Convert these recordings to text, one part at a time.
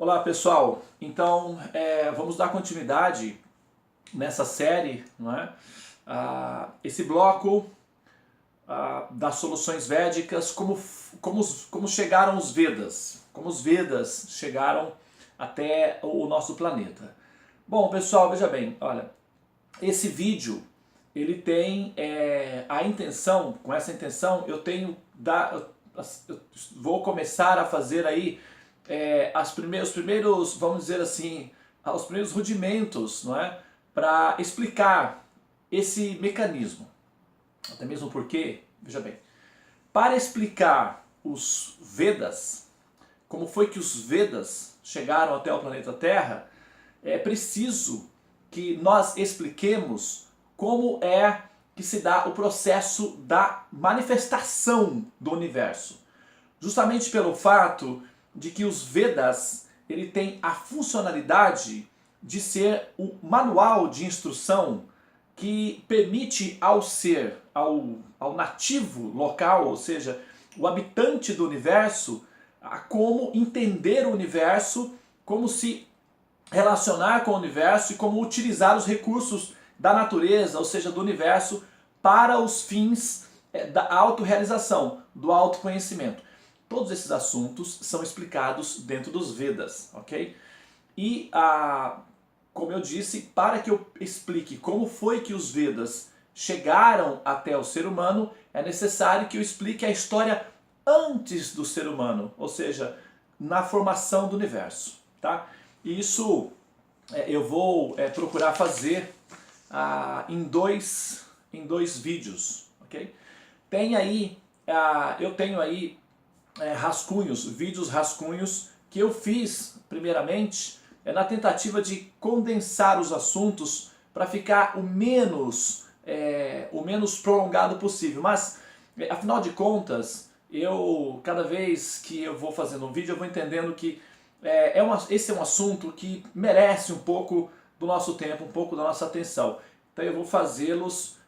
Olá pessoal, então vamos dar continuidade nessa série, não é? Esse bloco das soluções védicas, como chegaram os Vedas, como os Vedas chegaram até o nosso planeta. Bom pessoal, veja bem, olha, esse vídeo ele tem a intenção, com essa intenção eu vou começar a fazer aí os primeiros, vamos dizer assim, os primeiros rudimentos, não é? Para explicar esse mecanismo. Até mesmo porque, veja bem, para explicar os Vedas, como foi que os Vedas chegaram até o planeta Terra, é preciso que nós expliquemos como é que se dá o processo da manifestação do universo. Justamente pelo fato de que os Vedas ele tem a funcionalidade de ser o manual de instrução que permite ao ser, ao nativo local, ou seja, o habitante do universo, a como entender o universo, como se relacionar com o universo e como utilizar os recursos da natureza, ou seja, do universo, para os fins da autorrealização, do autoconhecimento. Todos esses assuntos são explicados dentro dos Vedas, ok? E, como eu disse, para que eu explique como foi que os Vedas chegaram até o ser humano, é necessário que eu explique a história antes do ser humano, ou seja, na formação do universo, tá? E isso eu vou procurar fazer em dois vídeos, ok? Eu tenho aí vídeos rascunhos que eu fiz primeiramente na tentativa de condensar os assuntos para ficar o menos prolongado possível. Mas, afinal de contas, cada vez que eu vou fazendo um vídeo, eu vou entendendo que esse é um assunto que merece um pouco do nosso tempo, um pouco da nossa atenção. Então eu vou fazê-los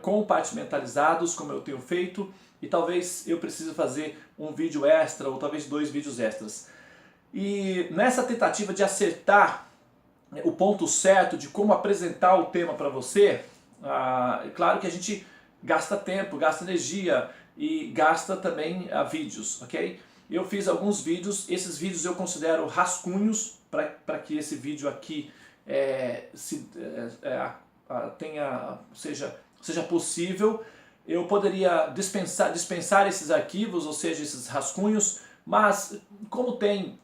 compartimentalizados, como eu tenho feito, e talvez eu precise fazer um vídeo extra, ou talvez 2 vídeos extras. E nessa tentativa de acertar o ponto certo de como apresentar o tema para você, é claro que a gente gasta tempo, gasta energia e gasta também vídeos, ok? Eu fiz alguns vídeos, esses vídeos eu considero rascunhos para que esse vídeo aqui seja possível. Eu poderia dispensar esses arquivos, ou seja, esses rascunhos, mas como tem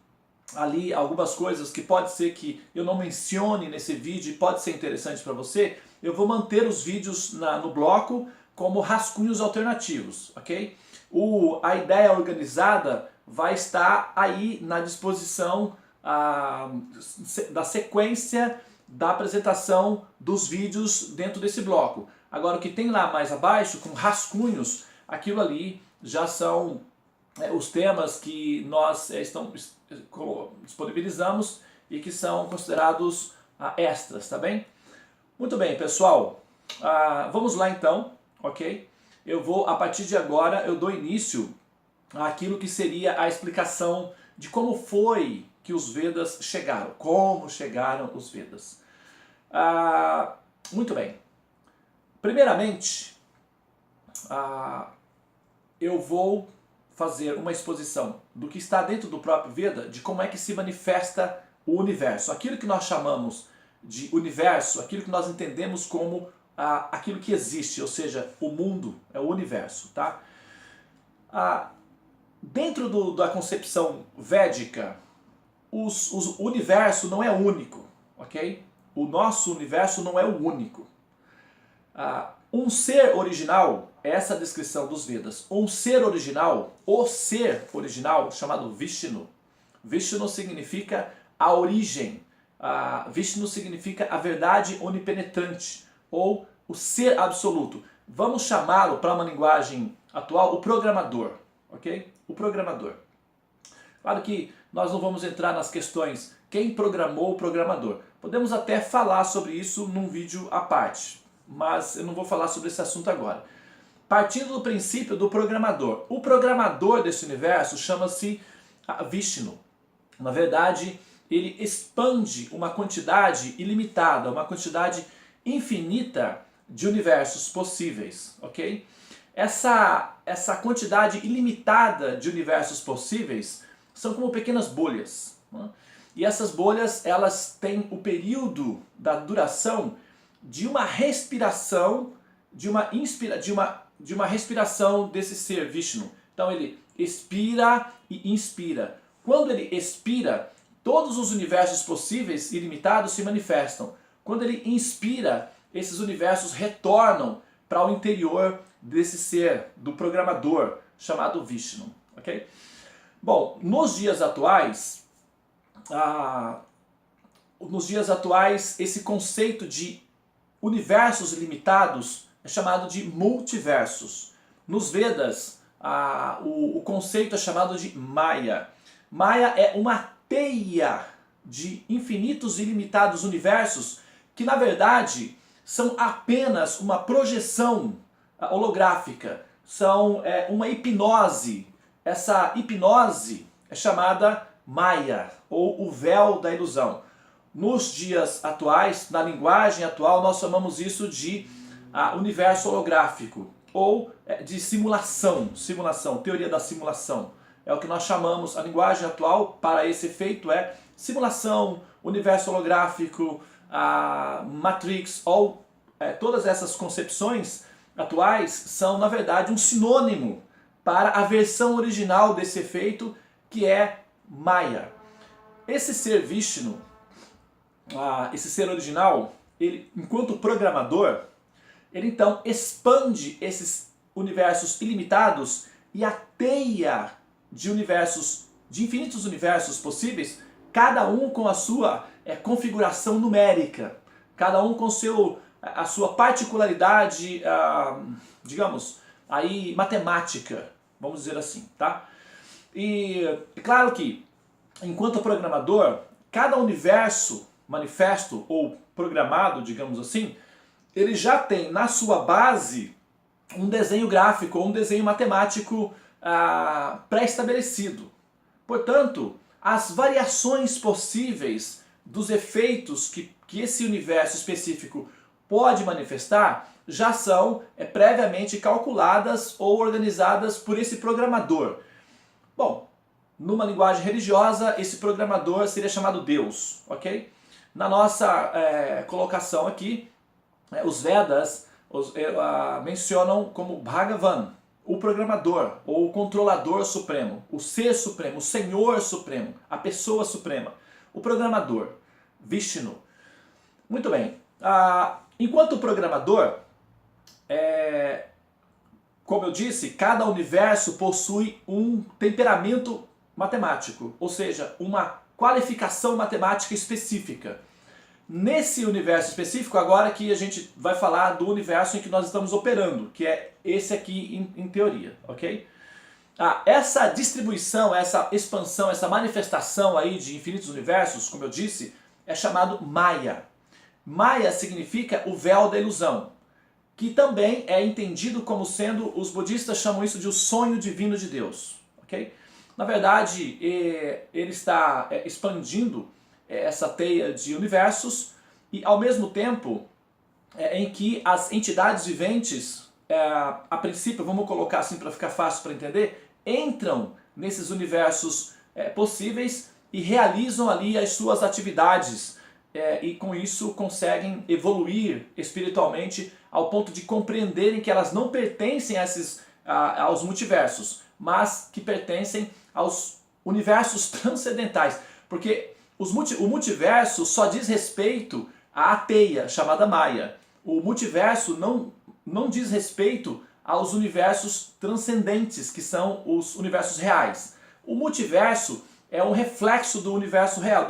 ali algumas coisas que pode ser que eu não mencione nesse vídeo e pode ser interessante para você, eu vou manter os vídeos no bloco como rascunhos alternativos, ok? A ideia organizada vai estar aí na disposição da sequência da apresentação dos vídeos dentro desse bloco. Agora o que tem lá mais abaixo, com rascunhos, aquilo ali já são os temas que nós disponibilizamos e que são considerados extras, tá bem? Muito bem, pessoal, vamos lá então, ok? A partir de agora, eu dou início àquilo que seria a explicação de como foi que os Vedas chegaram, como chegaram os Vedas. Muito bem. Primeiramente, eu vou fazer uma exposição do que está dentro do próprio Veda, de como é que se manifesta o universo. Aquilo que nós chamamos de universo, aquilo que nós entendemos como aquilo que existe, ou seja, o mundo, é o universo, tá? Dentro da concepção védica, o universo não é único, ok? O nosso universo não é o único. Um ser original, essa é a descrição dos Vedas, um ser original, o ser original, chamado Vishnu. Vishnu significa a origem, Vishnu significa a verdade onipenetrante, ou o ser absoluto. Vamos chamá-lo, para uma linguagem atual, o programador, ok? O programador. Claro que nós não vamos entrar nas questões quem programou o programador. Podemos até falar sobre isso num vídeo à parte, mas eu não vou falar sobre esse assunto agora. Partindo do princípio do programador. O programador desse universo chama-se Vishnu. Na verdade, ele expande uma quantidade ilimitada, uma quantidade infinita de universos possíveis, ok? Essa quantidade ilimitada de universos possíveis são como pequenas bolhas, né? E essas bolhas, elas têm o período da duração de uma respiração, de uma respiração desse ser Vishnu. Então ele expira e inspira. Quando ele expira, todos os universos possíveis ilimitados se manifestam. Quando ele inspira, esses universos retornam para o interior desse ser, do programador, chamado Vishnu. Ok? Bom, nos dias atuais, esse conceito de universos ilimitados é chamado de multiversos. Nos Vedas, o conceito é chamado de Maya. Maya é uma teia de infinitos e ilimitados universos que, na verdade, são apenas uma projeção holográfica, são uma hipnose. Essa hipnose é chamada Maya, ou o véu da ilusão. Nos dias atuais, na linguagem atual, nós chamamos isso de universo holográfico, ou de simulação, teoria da simulação. É o que nós chamamos, a linguagem atual para esse efeito é simulação, universo holográfico, Matrix, ou todas essas concepções atuais são, na verdade, um sinônimo para a versão original desse efeito, que é Maya. Esse ser Vishnu, esse ser original, ele, enquanto programador, ele então expande esses universos ilimitados e a teia de universos, de infinitos universos possíveis, cada um com a sua configuração numérica, cada um com a sua particularidade, digamos, aí matemática, vamos dizer assim, tá? E claro que, enquanto programador, cada universo manifesto ou programado, digamos assim, ele já tem na sua base um desenho gráfico ou um desenho matemático pré-estabelecido. Portanto, as variações possíveis dos efeitos que esse universo específico pode manifestar já são previamente calculadas ou organizadas por esse programador. Bom, numa linguagem religiosa, esse programador seria chamado Deus, ok? Na nossa colocação aqui, os Vedas mencionam como Bhagavan, o programador, ou o controlador supremo, o ser supremo, o senhor supremo, a pessoa suprema, o programador, Vishnu. Muito bem, enquanto programador, como eu disse, cada universo possui um temperamento matemático, ou seja, uma qualificação matemática específica. Nesse universo específico, agora que a gente vai falar do universo em que nós estamos operando, que é esse aqui em teoria, ok? Essa distribuição, essa expansão, essa manifestação aí de infinitos universos, como eu disse, é chamado Maya. Maya significa o véu da ilusão, que também é entendido como sendo, os budistas chamam isso de o sonho divino de Deus, ok? Na verdade, ele está expandindo essa teia de universos e ao mesmo tempo em que as entidades viventes, a princípio, vamos colocar assim para ficar fácil para entender, entram nesses universos possíveis e realizam ali as suas atividades e com isso conseguem evoluir espiritualmente ao ponto de compreenderem que elas não pertencem aos multiversos, mas que pertencem aos universos transcendentais, porque o multiverso só diz respeito à teia chamada Maya. O multiverso não diz respeito aos universos transcendentes, que são os universos reais. O multiverso é um reflexo do universo real,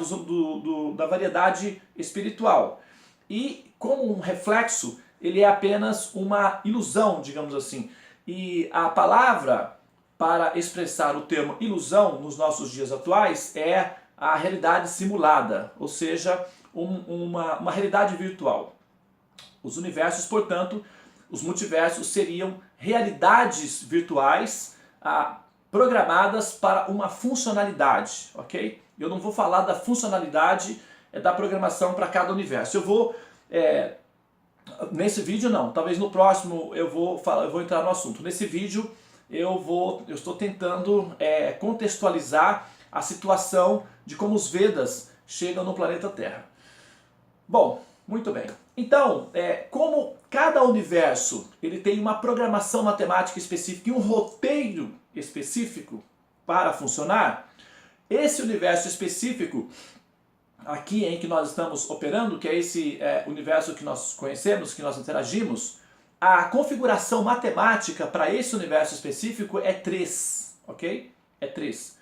da variedade espiritual. E como um reflexo, ele é apenas uma ilusão, digamos assim. E a palavra para expressar o termo ilusão nos nossos dias atuais é a realidade simulada, ou seja, uma realidade virtual. Os universos, portanto, os multiversos seriam realidades virtuais programadas para uma funcionalidade, ok? Eu não vou falar da funcionalidade da programação para cada universo. Eu vou, nesse vídeo não, talvez no próximo eu vou entrar no assunto. Nesse vídeo eu estou tentando contextualizar a situação de como os Vedas chegam no planeta Terra. Bom, muito bem. Então, como cada universo ele tem uma programação matemática específica e um roteiro específico para funcionar, esse universo específico aqui em que nós estamos operando, que é esse universo que nós conhecemos, que nós interagimos, a configuração matemática para esse universo específico é 3, ok? É 3.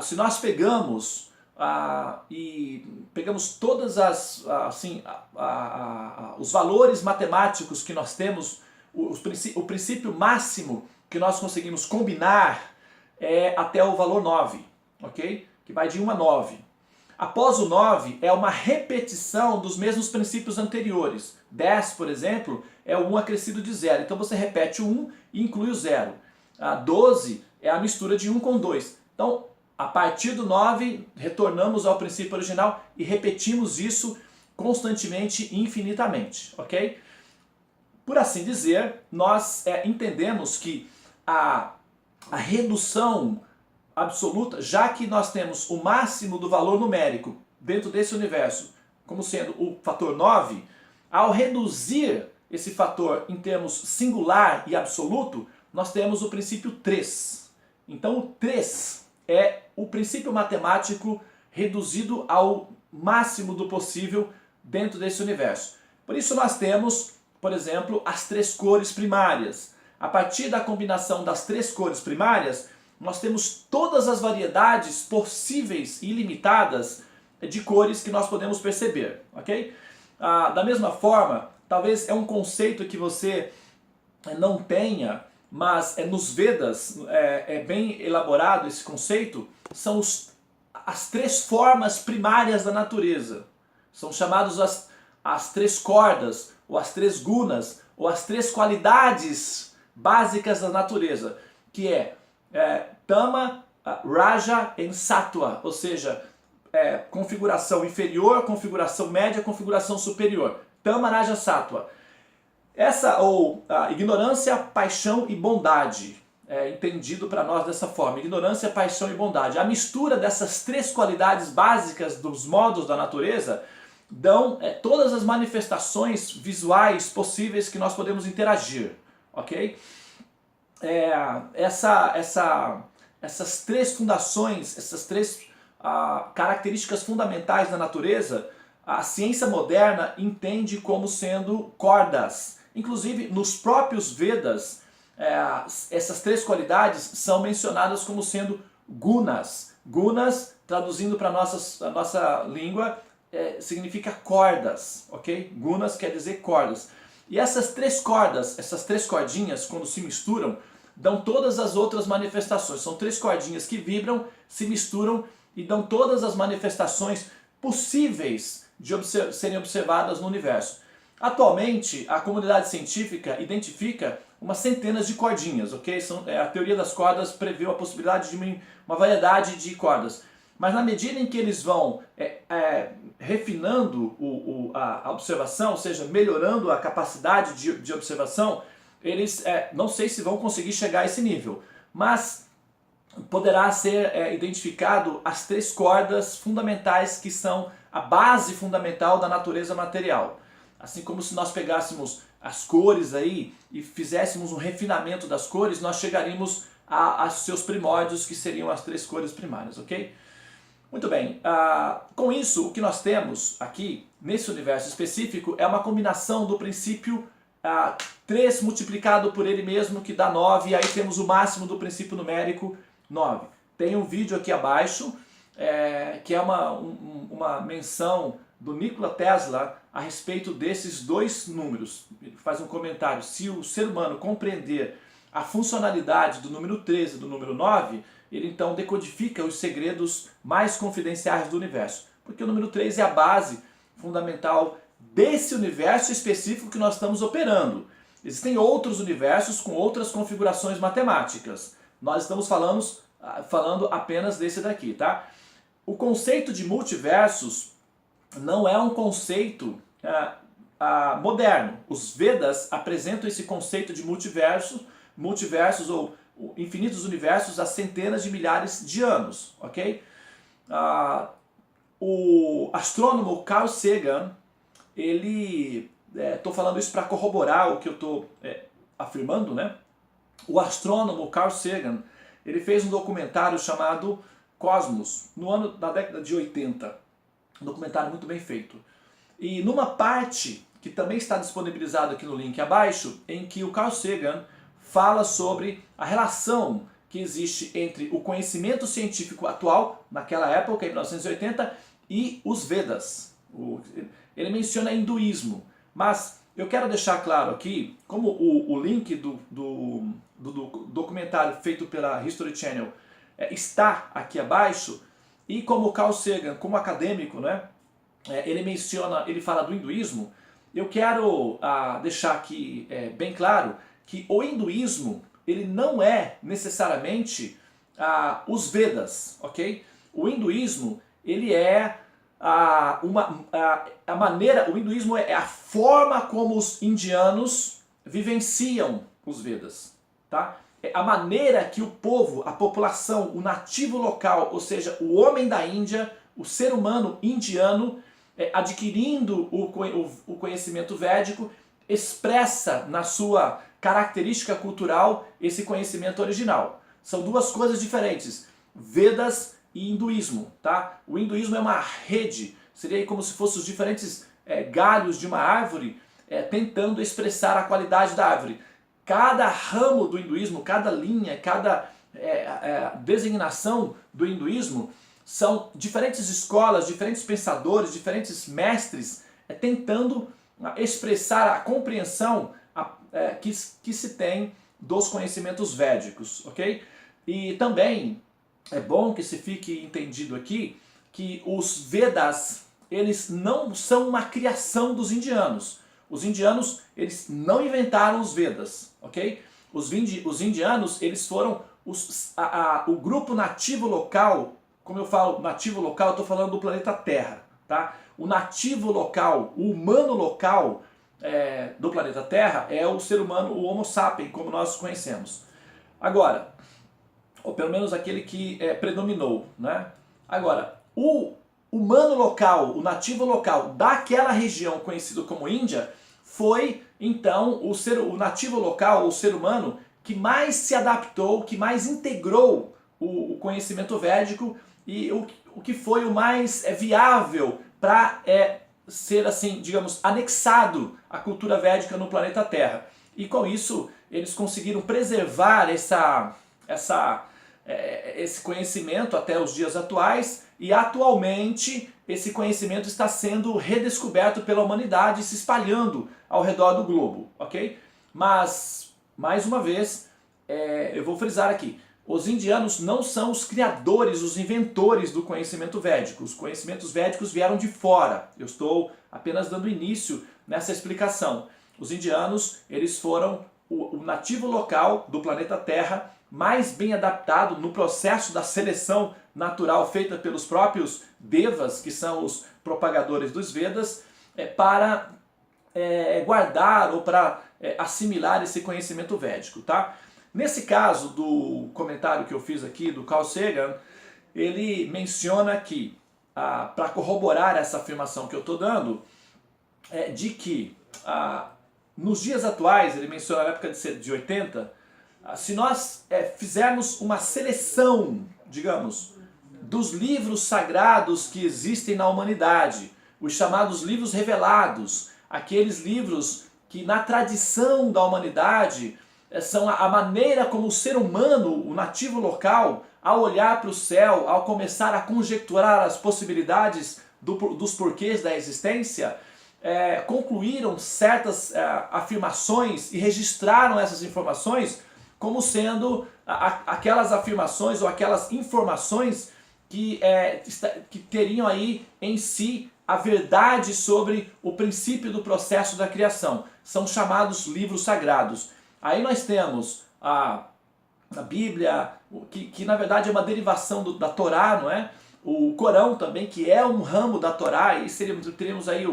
Se nós pegamos e pegamos todas os valores matemáticos que nós temos, o princípio máximo que nós conseguimos combinar é até o valor 9, ok? Que vai de 1 a 9. Após o 9 é uma repetição dos mesmos princípios anteriores. 10, por exemplo, é o 1 acrescido de 0. Então você repete o 1 e inclui o 0. 12 é a mistura de 1 com 2. Então, a partir do 9, retornamos ao princípio original e repetimos isso constantemente e infinitamente, ok? Por assim dizer, nós entendemos que a redução absoluta, já que nós temos o máximo do valor numérico dentro desse universo como sendo o fator 9, ao reduzir esse fator em termos singular e absoluto, nós temos o princípio 3. Então o 3 é o princípio matemático reduzido ao máximo do possível dentro desse universo. Por isso nós temos, por exemplo, as 3 cores primárias. A partir da combinação das 3 cores primárias, nós temos todas as variedades possíveis e ilimitadas de cores que nós podemos perceber, ok? Da mesma forma, talvez é um conceito que você não tenha, mas nos Vedas é bem elaborado esse conceito, são as 3 formas primárias da natureza. São chamados as 3 cordas, ou as 3 gunas, ou as 3 qualidades básicas da natureza, que é Tama, Raja e Sattva, ou seja, configuração inferior, configuração média, configuração superior. Tama, Raja, Sattva. Ou ignorância, paixão e bondade, entendido para nós dessa forma. Ignorância, paixão e bondade. A mistura dessas 3 qualidades básicas dos modos da natureza dão todas as manifestações visuais possíveis que nós podemos interagir, ok? Essas 3 fundações, essas 3 características fundamentais da natureza, a ciência moderna entende como sendo cordas. Inclusive, nos próprios Vedas, essas 3 qualidades são mencionadas como sendo gunas. Gunas, traduzindo para a nossa língua, significa cordas, ok? Gunas quer dizer cordas. E essas 3 cordas, essas 3 cordinhas, quando se misturam, dão todas as outras manifestações. São 3 cordinhas que vibram, se misturam e dão todas as manifestações possíveis de serem observadas no universo. Atualmente, a comunidade científica identifica umas centenas de cordinhas, ok? A teoria das cordas prevê a possibilidade de uma variedade de cordas. Mas na medida em que eles vão refinando a observação, ou seja, melhorando a capacidade de observação, eles não sei se vão conseguir chegar a esse nível, mas poderá ser identificado as 3 cordas fundamentais que são a base fundamental da natureza material. Assim como se nós pegássemos as cores aí e fizéssemos um refinamento das cores, nós chegaríamos a seus primórdios, que seriam as 3 cores primárias, ok? Muito bem, com isso o que nós temos aqui, nesse universo específico, é uma combinação do princípio 3 multiplicado por ele mesmo, que dá 9, e aí temos o máximo do princípio numérico 9. Tem um vídeo aqui abaixo, que é uma menção do Nikola Tesla a respeito desses 2 números. Ele faz um comentário: se o ser humano compreender a funcionalidade do número 13 e do número 9, ele então decodifica os segredos mais confidenciais do universo. Porque o número 3 é a base fundamental desse universo específico que nós estamos operando. Existem outros universos com outras configurações matemáticas. Nós estamos falando apenas desse daqui, tá? o conceito de multiversos não é um conceito moderno. Os Vedas apresentam esse conceito de multiversos ou infinitos universos há centenas de milhares de anos, ok? O astrônomo Carl Sagan, estou falando isso para corroborar o que eu estou afirmando, né? O astrônomo Carl Sagan, ele fez um documentário chamado Cosmos, na década de 80. Um documentário muito bem feito. E numa parte, que também está disponibilizado aqui no link abaixo, em que o Carl Sagan fala sobre a relação que existe entre o conhecimento científico atual, naquela época, em 1980, e os Vedas. Ele menciona hinduísmo, mas eu quero deixar claro aqui, como o link do documentário feito pela History Channel está aqui abaixo, e como Carl Sagan, como acadêmico, né, ele fala do hinduísmo, eu quero deixar aqui bem claro que o hinduísmo, ele não é necessariamente os Vedas, ok? O hinduísmo, ele é o hinduísmo é a forma como os indianos vivenciam os Vedas, tá? É a maneira que o povo, a população, o nativo local, ou seja, o homem da Índia, o ser humano indiano, adquirindo o conhecimento védico, expressa na sua característica cultural esse conhecimento original. São duas coisas diferentes, Vedas e hinduísmo, tá? O hinduísmo é uma rede, seria como se fossem os diferentes galhos de uma árvore tentando expressar a qualidade da árvore. Cada ramo do hinduísmo, cada linha, cada designação do hinduísmo são diferentes escolas, diferentes pensadores, diferentes mestres tentando expressar a compreensão que se tem dos conhecimentos védicos, ok? E também é bom que se fique entendido aqui que os Vedas, eles não são uma criação dos indianos. Os indianos, eles não inventaram os Vedas, ok? Os indianos, eles foram o grupo nativo local. Como eu falo nativo local, eu estou falando do planeta Terra, tá? O nativo local, o humano local do planeta Terra é o ser humano, o Homo sapiens, como nós conhecemos. Agora, ou pelo menos aquele que predominou, né? Agora, o humano local, o nativo local daquela região conhecido como Índia, foi então o nativo local, o ser humano, que mais se adaptou, que mais integrou o conhecimento védico e o que foi o mais viável para ser, assim, digamos, anexado à cultura védica no planeta Terra. E com isso eles conseguiram preservar esse conhecimento até os dias atuais, e atualmente esse conhecimento está sendo redescoberto pela humanidade e se espalhando ao redor do globo, ok? Mas, mais uma vez, eu vou frisar aqui, os indianos não são os criadores, os inventores do conhecimento védico. Os conhecimentos védicos vieram de fora. Eu estou apenas dando início nessa explicação. Os indianos, eles foram o nativo local do planeta Terra, mais bem adaptado no processo da seleção natural feita pelos próprios Devas, que são os propagadores dos Vedas, para guardar ou para assimilar esse conhecimento védico, tá? Nesse caso do comentário que eu fiz aqui do Carl Sagan, ele menciona que, para corroborar essa afirmação que eu estou dando, de que nos dias atuais, ele menciona na época de 80, se nós fizermos uma seleção, digamos, dos livros sagrados que existem na humanidade, os chamados livros revelados, aqueles livros que na tradição da humanidade são a maneira como o ser humano, o nativo local, ao olhar para o céu, ao começar a conjecturar as possibilidades dos porquês da existência, concluíram certas afirmações e registraram essas informações como sendo aquelas afirmações ou aquelas informações que teriam aí em si a verdade sobre o princípio do processo da criação. São chamados livros sagrados. Aí nós temos a Bíblia, que na verdade é uma derivação da Torá, não é? o Corão também, que é um ramo da Torá, e teremos aí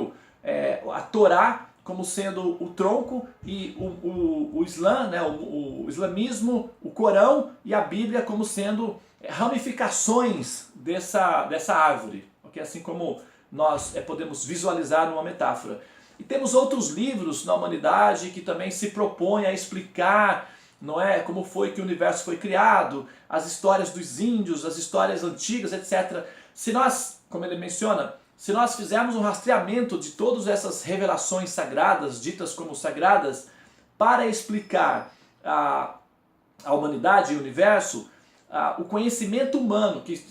a Torá como sendo o tronco, e o Islã, né, o islamismo, o Corão e a Bíblia como sendo ramificações dessa árvore, okay? Assim como nós podemos visualizar numa metáfora. E temos outros livros na humanidade que também se propõem a explicar, não é, como foi que o universo foi criado, as histórias dos índios, as histórias antigas, etc. Se nós, como ele menciona, se nós fizermos um rastreamento de todas essas revelações sagradas, ditas como sagradas, para explicar a humanidade e o universo, o conhecimento humano que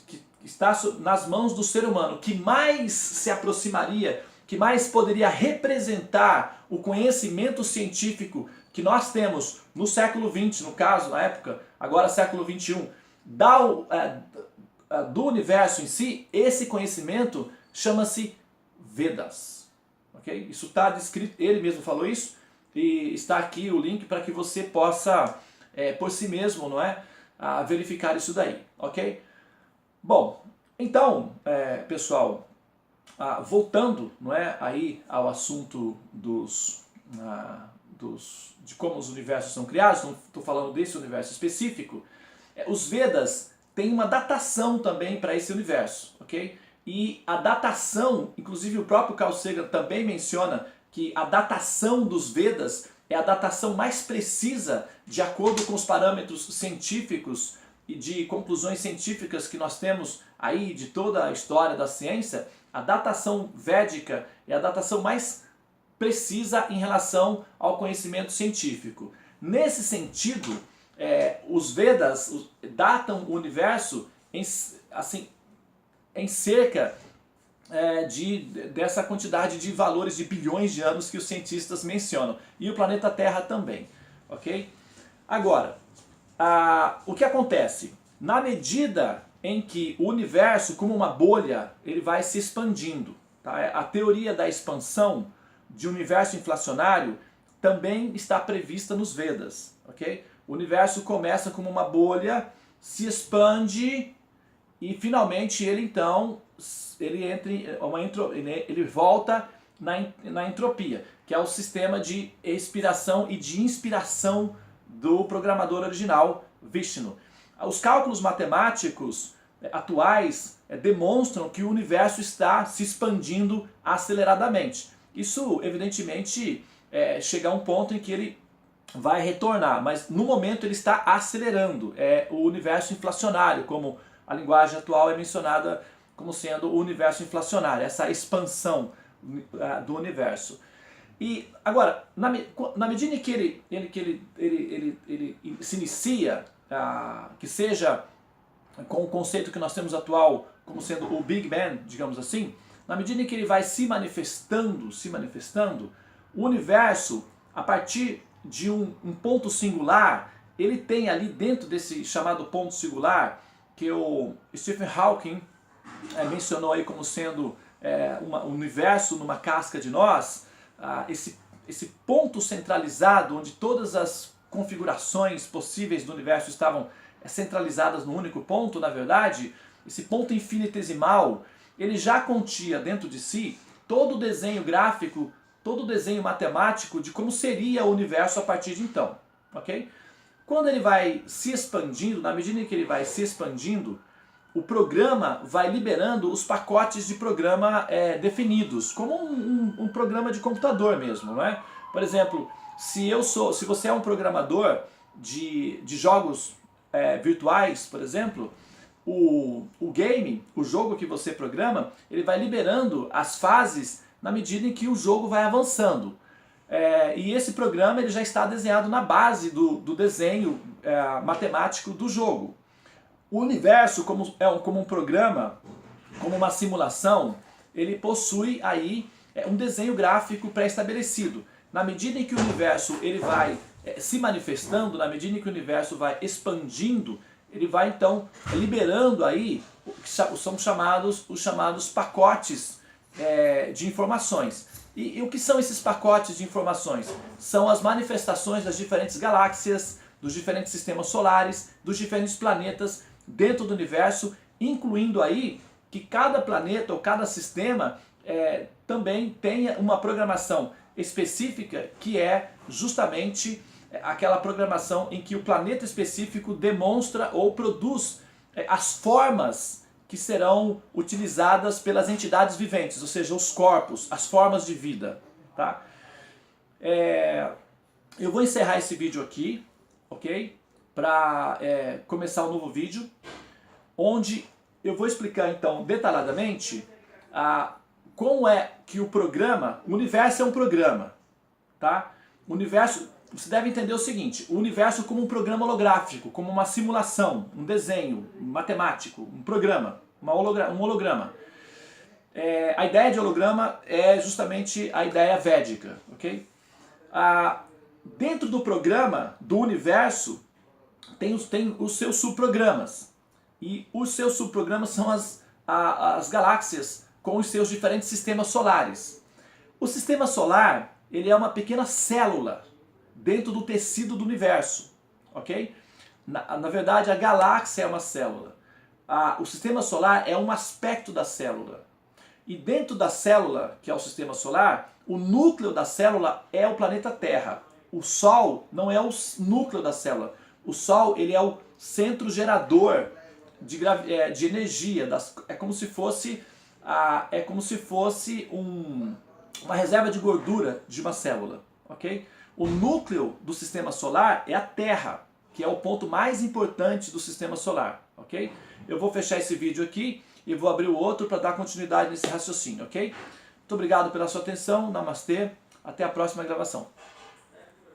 está nas mãos do ser humano, que mais se aproximaria, que mais poderia representar o conhecimento científico que nós temos no século XX, no caso, na época, agora século XXI, do universo em si, esse conhecimento chama-se Vedas. Okay? Isso está descrito, ele mesmo falou isso, e está aqui o link para que você possa, por si mesmo, não é, verificar isso daí. Ok? Bom, então, pessoal, voltando, não é, aí ao assunto de como os universos são criados, não estou falando desse universo específico, os Vedas têm uma datação também para esse universo, ok? E a datação, inclusive o próprio Carl Sagan também menciona que a datação dos Vedas é a datação mais precisa de acordo com os parâmetros científicos e de conclusões científicas que nós temos aí de toda a história da ciência. A datação védica é a datação mais precisa em relação ao conhecimento científico. Nesse sentido, os Vedas datam o universo em cerca dessa quantidade de valores de bilhões de anos que os cientistas mencionam. E o planeta Terra também. Ok? Agora, o que acontece? Na medida em que o universo, como uma bolha, ele vai se expandindo. Tá? A teoria da expansão de universo inflacionário também está prevista nos Vedas. Okay? O universo começa como uma bolha, se expande e finalmente ele então ele volta na entropia, que é o sistema de expiração e de inspiração do programador original, Vishnu. Os cálculos matemáticos atuais demonstram que o universo está se expandindo aceleradamente. Isso, evidentemente, chega a um ponto em que ele vai retornar, mas no momento ele está acelerando. É o universo inflacionário, como a linguagem atual é mencionada como sendo o universo inflacionário, essa expansão do universo. E agora, na medida em que ele se inicia, que seja com o conceito que nós temos atual como sendo o Big Bang, digamos assim, na medida em que ele vai se manifestando, o universo, a partir de um ponto singular, ele tem ali dentro desse chamado ponto singular, que o Stephen Hawking mencionou aí como sendo um universo numa casca de nós, esse ponto centralizado, onde todas as configurações possíveis do universo estavam centralizadas no único ponto, na verdade, esse ponto infinitesimal, ele já continha dentro de si todo o desenho gráfico, todo o desenho matemático de como seria o universo a partir de então. Ok? Quando ele vai se expandindo, na medida em que ele vai se expandindo, o programa vai liberando os pacotes de programa definidos, como um programa de computador mesmo, não é? Por exemplo, se você é um programador de jogos virtuais, por exemplo, o game, o jogo que você programa, ele vai liberando as fases na medida em que o jogo vai avançando. E esse programa ele já está desenhado na base do desenho matemático do jogo. O universo, como um programa, como uma simulação, ele possui aí um desenho gráfico pré-estabelecido. Na medida em que o universo ele vai se manifestando, na medida em que o universo vai expandindo, ele vai então liberando aí os chamados pacotes de informações. E o que são esses pacotes de informações? São as manifestações das diferentes galáxias, dos diferentes sistemas solares, dos diferentes planetas dentro do universo, incluindo aí que cada planeta ou cada sistema também tenha uma programação específica, que é justamente aquela programação em que o planeta específico demonstra ou produz as formas que serão utilizadas pelas entidades viventes, ou seja, os corpos, as formas de vida. Tá? Eu vou encerrar esse vídeo aqui, ok? Para começar um novo vídeo, onde eu vou explicar então detalhadamente como é que o universo é um programa, tá? O universo, você deve entender o seguinte, o universo como um programa holográfico, como uma simulação, um desenho matemático, um programa, um holograma. A ideia de holograma é justamente a ideia védica, ok? Dentro do programa, do universo, tem os seus subprogramas. E os seus subprogramas são as galáxias com os seus diferentes sistemas solares. O sistema solar, ele é uma pequena célula dentro do tecido do universo, ok? Na verdade, a galáxia é uma célula. O sistema solar é um aspecto da célula. E dentro da célula, que é o sistema solar, o núcleo da célula é o planeta Terra. O Sol não é o núcleo da célula. O Sol, ele é o centro gerador de energia. É como se fosse uma reserva de gordura de uma célula, ok? O núcleo do sistema solar é a Terra, que é o ponto mais importante do sistema solar, ok? Eu vou fechar esse vídeo aqui e vou abrir o outro para dar continuidade nesse raciocínio, ok? Muito obrigado pela sua atenção, namastê, até a próxima gravação.